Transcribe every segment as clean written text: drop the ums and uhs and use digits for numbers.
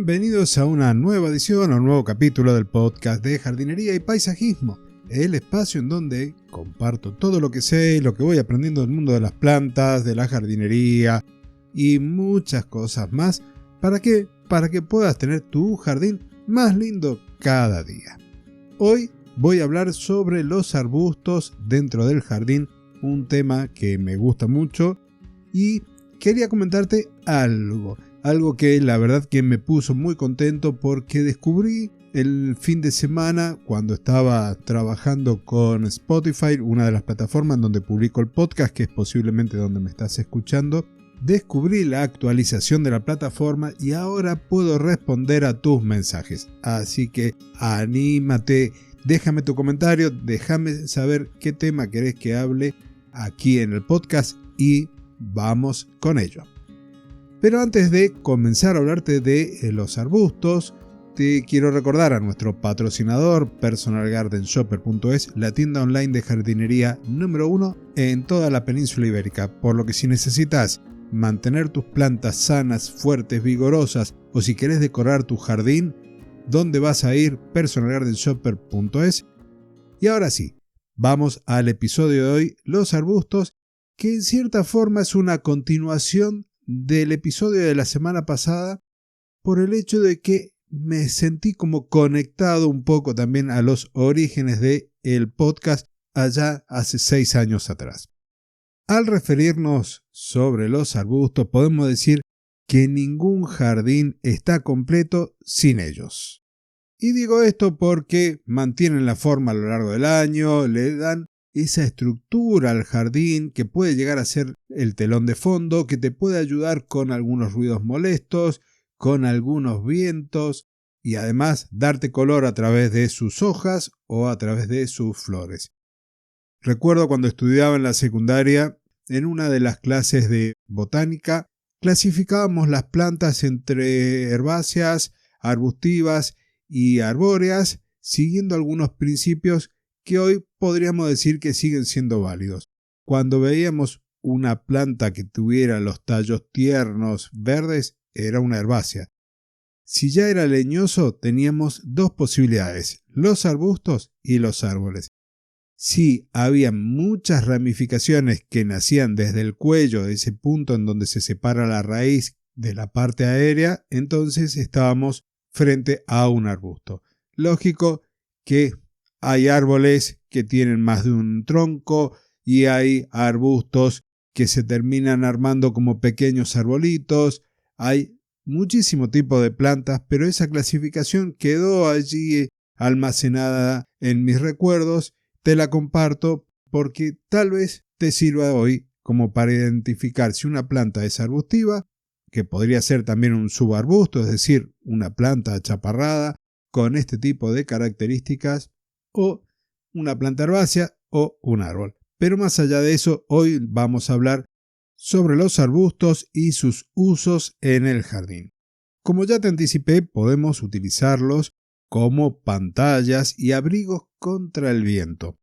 Bienvenidos a una nueva edición, a un nuevo capítulo del podcast de jardinería y paisajismo, el espacio en donde comparto todo lo que sé y lo que voy aprendiendo del mundo de las plantas, de la jardinería y muchas cosas más. ¿Para qué? Para que puedas tener tu jardín más lindo cada día. Hoy voy a hablar sobre los arbustos dentro del jardín, un tema que me gusta mucho y quería comentarte algo que la verdad que me puso muy contento porque descubrí el fin de semana cuando estaba trabajando con Spotify, una de las plataformas donde publico el podcast, que es posiblemente donde me estás escuchando. Descubrí la actualización de la plataforma y ahora puedo responder a tus mensajes. Así que anímate, déjame tu comentario, déjame saber qué tema querés que hable aquí en el podcast y vamos con ello. Pero antes de comenzar a hablarte de los arbustos, te quiero recordar a nuestro patrocinador personalgardenshopper.es, la tienda online de jardinería número 1 en toda la península ibérica, por lo que si necesitas mantener tus plantas sanas, fuertes, vigorosas o si querés decorar tu jardín, ¿dónde vas a ir? personalgardenshopper.es. Y ahora sí, vamos al episodio de hoy, los arbustos, que en cierta forma es una continuación del episodio de la semana pasada por el hecho de que me sentí como conectado un poco también a los orígenes del podcast allá hace 6 años atrás. Al referirnos sobre los arbustos podemos decir que ningún jardín está completo sin ellos. Y digo esto porque mantienen la forma a lo largo del año, le dan esa estructura al jardín que puede llegar a ser el telón de fondo, que te puede ayudar con algunos ruidos molestos, con algunos vientos y además darte color a través de sus hojas o a través de sus flores. Recuerdo cuando estudiaba en la secundaria, en una de las clases de botánica, clasificábamos las plantas entre herbáceas, arbustivas y arbóreas, siguiendo algunos principios que hoy podríamos decir que siguen siendo válidos. Cuando veíamos una planta que tuviera los tallos tiernos, verdes, era una herbácea. Si ya era leñoso, teníamos dos posibilidades, los arbustos y los árboles. Si había muchas ramificaciones que nacían desde el cuello, de ese punto en donde se separa la raíz de la parte aérea, entonces estábamos frente a un arbusto. Lógico que hay árboles que tienen más de un tronco y hay arbustos que se terminan armando como pequeños arbolitos. Hay muchísimo tipo de plantas, pero esa clasificación quedó allí almacenada en mis recuerdos. Te la comparto porque tal vez te sirva hoy como para identificar si una planta es arbustiva, que podría ser también un subarbusto, es decir, una planta achaparrada con este tipo de características, o una planta herbácea o un árbol. Pero más allá de eso, hoy vamos a hablar sobre los arbustos y sus usos en el jardín. Como ya te anticipé, podemos utilizarlos como pantallas y abrigos contra el viento.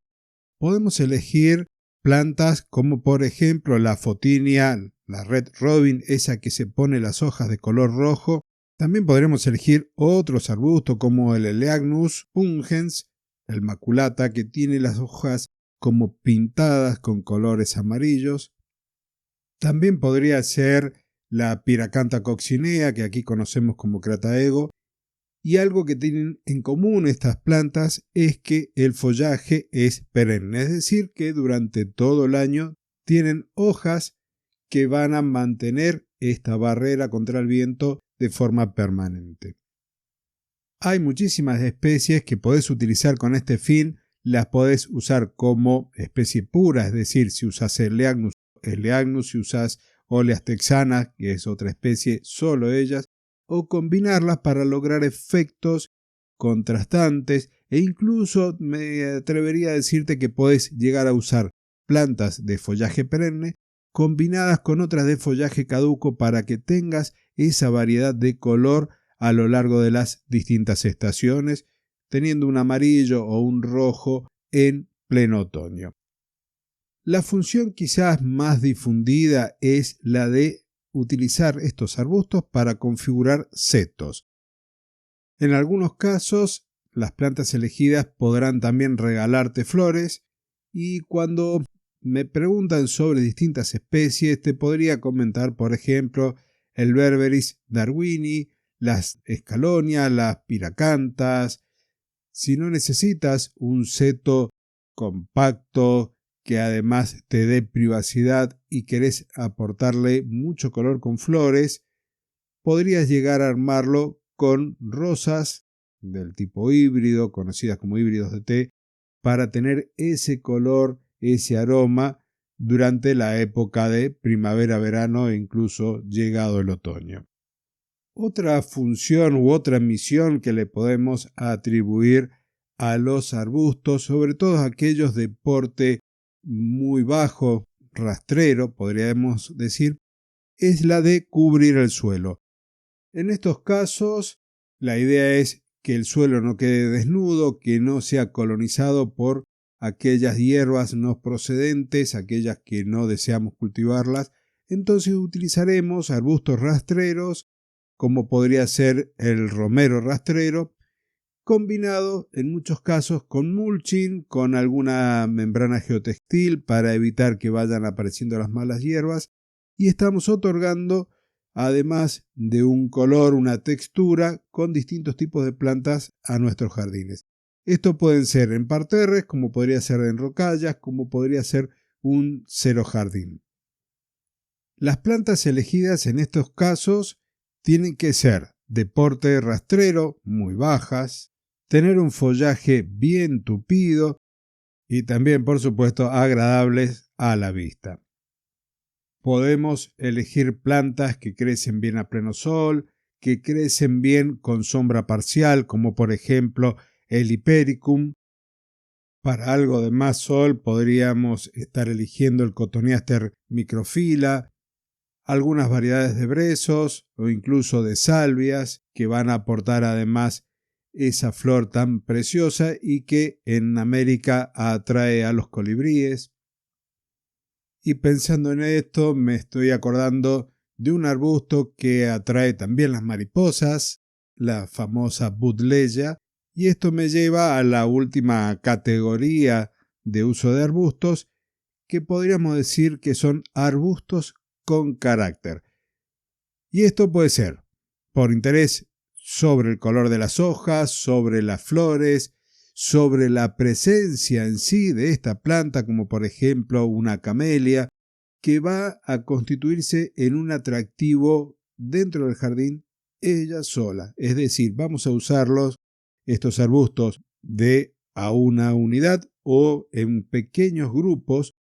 Podemos elegir plantas como por ejemplo la Photinia, la Red Robin, esa que se pone las hojas de color rojo. También podremos elegir otros arbustos como el Elaeagnus pungens, el maculata, que tiene las hojas como pintadas con colores amarillos. También podría ser la Pyracantha coccinea, que aquí conocemos como Crataego. Y algo que tienen en común estas plantas es que el follaje es perenne, es decir, que durante todo el año tienen hojas que van a mantener esta barrera contra el viento de forma permanente. Hay muchísimas especies que podés utilizar con este fin, las podés usar como especie pura, es decir, si usás el Elaeagnus, si usás Oleas texana, que es otra especie, solo ellas, o combinarlas para lograr efectos contrastantes e incluso me atrevería a decirte que podés llegar a usar plantas de follaje perenne combinadas con otras de follaje caduco para que tengas esa variedad de color a lo largo de las distintas estaciones, teniendo un amarillo o un rojo en pleno otoño. La función quizás más difundida es la de utilizar estos arbustos para configurar setos. En algunos casos, las plantas elegidas podrán también regalarte flores, y cuando me preguntan sobre distintas especies, te podría comentar, por ejemplo, el Berberis darwini, las escalonias, las piracantas. Si no necesitas un seto compacto que además te dé privacidad y querés aportarle mucho color con flores, podrías llegar a armarlo con rosas del tipo híbrido, conocidas como híbridos de té, para tener ese color, ese aroma durante la época de primavera-verano e incluso llegado el otoño. Otra función u otra misión que le podemos atribuir a los arbustos, sobre todo aquellos de porte muy bajo, rastrero, podríamos decir, es la de cubrir el suelo. En estos casos, la idea es que el suelo no quede desnudo, que no sea colonizado por aquellas hierbas no procedentes, aquellas que no deseamos cultivarlas. Entonces utilizaremos arbustos rastreros, como podría ser el romero rastrero, combinado en muchos casos con mulching, con alguna membrana geotextil para evitar que vayan apareciendo las malas hierbas, y estamos otorgando, además de un color, una textura con distintos tipos de plantas a nuestros jardines. Esto pueden ser en parterres, como podría ser en rocallas, como podría ser un cero jardín. Las plantas elegidas en estos casos tienen que ser de porte rastrero, muy bajas, tener un follaje bien tupido y también, por supuesto, agradables a la vista. Podemos elegir plantas que crecen bien a pleno sol, que crecen bien con sombra parcial, como por ejemplo el Hipericum. Para algo de más sol podríamos estar eligiendo el Cotoneaster microfila, algunas variedades de brezos o incluso de salvias que van a aportar además esa flor tan preciosa y que en América atrae a los colibríes. Y pensando en esto me estoy acordando de un arbusto que atrae también las mariposas, la famosa Buddleia, y esto me lleva a la última categoría de uso de arbustos, que podríamos decir que son arbustos con carácter. Y esto puede ser por interés sobre el color de las hojas, sobre las flores, sobre la presencia en sí de esta planta, como por ejemplo una camelia, que va a constituirse en un atractivo dentro del jardín ella sola. Es decir, vamos a usarlos, estos arbustos, de a una unidad o en pequeños grupos,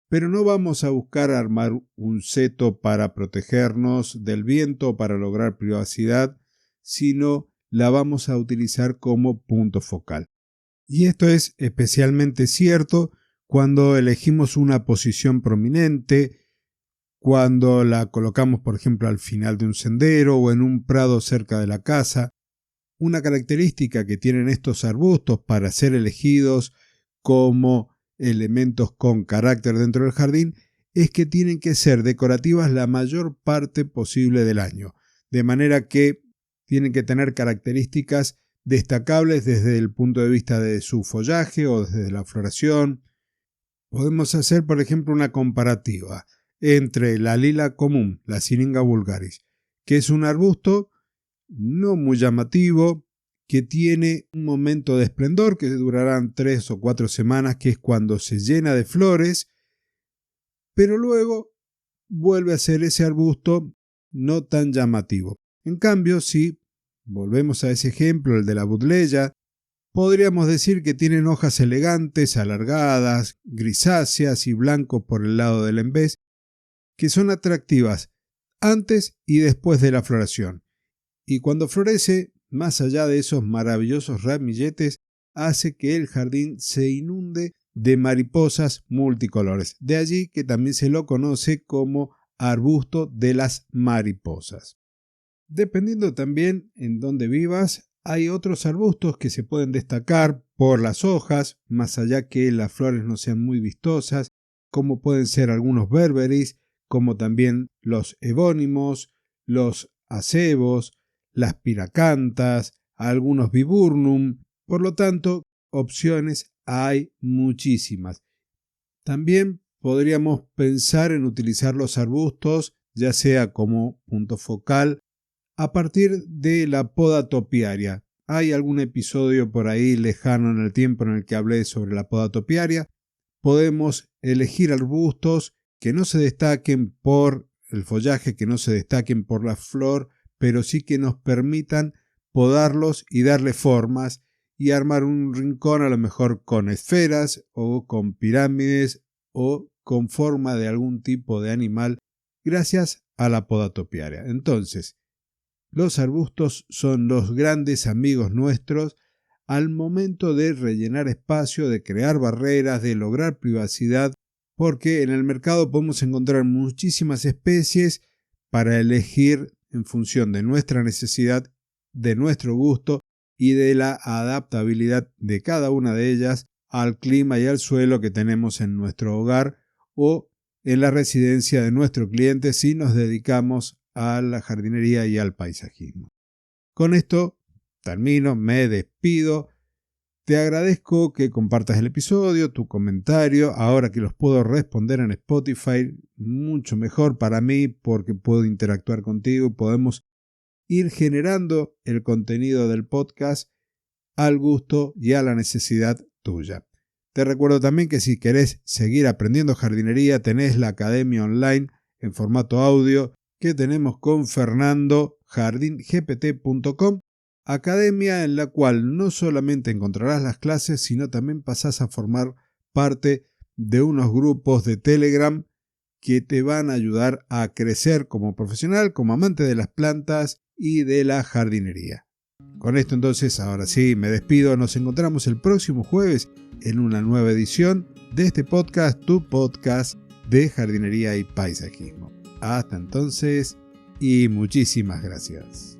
pero no vamos a buscar armar un seto para protegernos del viento o para lograr privacidad, sino la vamos a utilizar como punto focal. Y esto es especialmente cierto cuando elegimos una posición prominente, cuando la colocamos, por ejemplo, al final de un sendero o en un prado cerca de la casa. Una característica que tienen estos arbustos para ser elegidos como elementos con carácter dentro del jardín es que tienen que ser decorativas la mayor parte posible del año, de manera que tienen que tener características destacables desde el punto de vista de su follaje o desde la floración. Podemos hacer, por ejemplo, una comparativa entre la lila común, la Syringa vulgaris, que es un arbusto no muy llamativo, que tiene un momento de esplendor que durarán 3 o 4 semanas, que es cuando se llena de flores, pero luego vuelve a ser ese arbusto no tan llamativo. En cambio, si volvemos a ese ejemplo, el de la Buddleia, podríamos decir que tienen hojas elegantes, alargadas, grisáceas y blancos por el lado del embés, que son atractivas antes y después de la floración. Y cuando florece, más allá de esos maravillosos ramilletes, hace que el jardín se inunde de mariposas multicolores. De allí que también se lo conoce como arbusto de las mariposas. Dependiendo también en dónde vivas, hay otros arbustos que se pueden destacar por las hojas, más allá que las flores no sean muy vistosas, como pueden ser algunos berberis, como también los evónimos, los acebos, las piracantas, algunos viburnum. Por lo tanto, opciones hay muchísimas. También podríamos pensar en utilizar los arbustos, ya sea como punto focal, a partir de la poda topiaria. Hay algún episodio por ahí lejano en el tiempo en el que hablé sobre la poda topiaria. Podemos elegir arbustos que no se destaquen por el follaje, que no se destaquen por la flor, pero sí que nos permitan podarlos y darle formas y armar un rincón a lo mejor con esferas o con pirámides o con forma de algún tipo de animal gracias a la poda topiaria. Entonces, los arbustos son los grandes amigos nuestros al momento de rellenar espacio, de crear barreras, de lograr privacidad, porque en el mercado podemos encontrar muchísimas especies para elegir en función de nuestra necesidad, de nuestro gusto y de la adaptabilidad de cada una de ellas al clima y al suelo que tenemos en nuestro hogar o en la residencia de nuestro cliente si nos dedicamos a la jardinería y al paisajismo. Con esto termino, me despido. Te agradezco que compartas el episodio, tu comentario. Ahora que los puedo responder en Spotify, mucho mejor para mí porque puedo interactuar contigo y podemos ir generando el contenido del podcast al gusto y a la necesidad tuya. Te recuerdo también que si querés seguir aprendiendo jardinería, tenés la academia online en formato audio que tenemos con Fernando, jardingpt.com, academia en la cual no solamente encontrarás las clases, sino también pasás a formar parte de unos grupos de Telegram que te van a ayudar a crecer como profesional, como amante de las plantas y de la jardinería. Con esto entonces, ahora sí, me despido. Nos encontramos el próximo jueves en una nueva edición de este podcast, tu podcast de jardinería y paisajismo. Hasta entonces y muchísimas gracias.